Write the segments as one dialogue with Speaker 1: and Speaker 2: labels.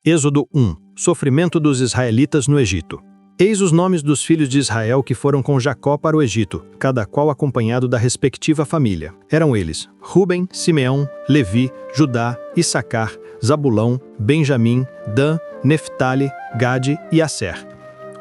Speaker 1: Êxodo 1. Sofrimento dos israelitas no Egito. Eis os nomes dos filhos de Israel que foram com Jacó para o Egito, cada qual acompanhado da respectiva família. Eram eles: Ruben, Simeão, Levi, Judá, Issacar, Zabulão, Benjamim, Dan, Neftali, Gade e Asser.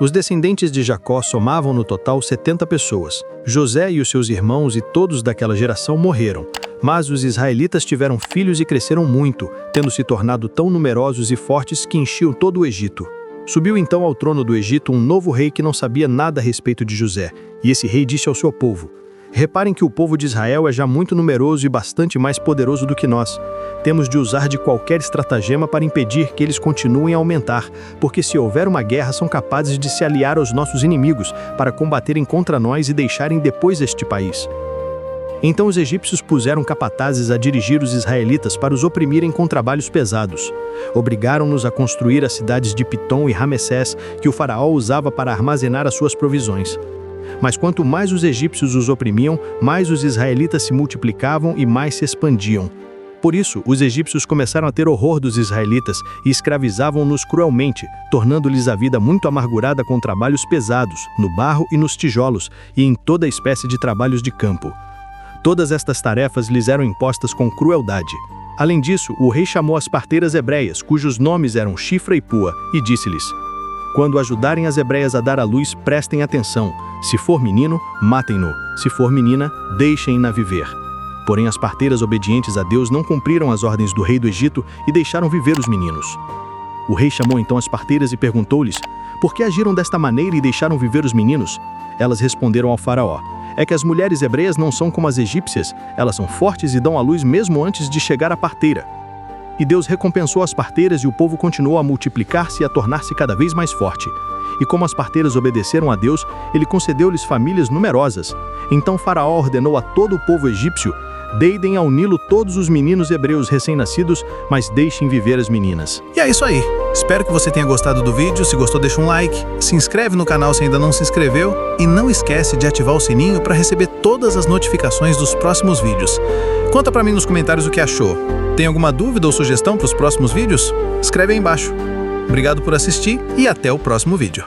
Speaker 1: Os descendentes de Jacó somavam no total 70 pessoas. José e os seus irmãos e todos daquela geração morreram. Mas os israelitas tiveram filhos e cresceram muito, tendo se tornado tão numerosos e fortes que enchiam todo o Egito. Subiu então ao trono do Egito um novo rei que não sabia nada a respeito de José, e esse rei disse ao seu povo: reparem que o povo de Israel é já muito numeroso e bastante mais poderoso do que nós. Temos de usar de qualquer estratagema para impedir que eles continuem a aumentar, porque se houver uma guerra são capazes de se aliar aos nossos inimigos para combaterem contra nós e deixarem depois este país. Então os egípcios puseram capatazes a dirigir os israelitas para os oprimirem com trabalhos pesados. Obrigaram-nos a construir as cidades de Pitom e Ramessés, que o faraó usava para armazenar as suas provisões. Mas quanto mais os egípcios os oprimiam, mais os israelitas se multiplicavam e mais se expandiam. Por isso, os egípcios começaram a ter horror dos israelitas e escravizavam-nos cruelmente, tornando-lhes a vida muito amargurada com trabalhos pesados, no barro e nos tijolos, e em toda espécie de trabalhos de campo. Todas estas tarefas lhes eram impostas com crueldade. Além disso, o rei chamou as parteiras hebreias, cujos nomes eram Shifra e Pua, e disse-lhes: quando ajudarem as hebreias a dar à luz, prestem atenção. Se for menino, matem-no. Se for menina, deixem-na viver. Porém, as parteiras obedientes a Deus não cumpriram as ordens do rei do Egito e deixaram viver os meninos. O rei chamou então as parteiras e perguntou-lhes: por que agiram desta maneira e deixaram viver os meninos? Elas responderam ao faraó: é que as mulheres hebreias não são como as egípcias, elas são fortes e dão à luz mesmo antes de chegar a parteira. E Deus recompensou as parteiras e o povo continuou a multiplicar-se e a tornar-se cada vez mais forte. E como as parteiras obedeceram a Deus, ele concedeu-lhes famílias numerosas. Então Faraó ordenou a todo o povo egípcio: deidem ao Nilo todos os meninos hebreus recém-nascidos, mas deixem viver as meninas.
Speaker 2: E é isso aí. Espero que você tenha gostado do vídeo. Se gostou, deixa um like, se inscreve no canal se ainda não se inscreveu e não esquece de ativar o sininho para receber todas as notificações dos próximos vídeos. Conta pra mim nos comentários o que achou. Tem alguma dúvida ou sugestão para os próximos vídeos? Escreve aí embaixo. Obrigado por assistir e até o próximo vídeo.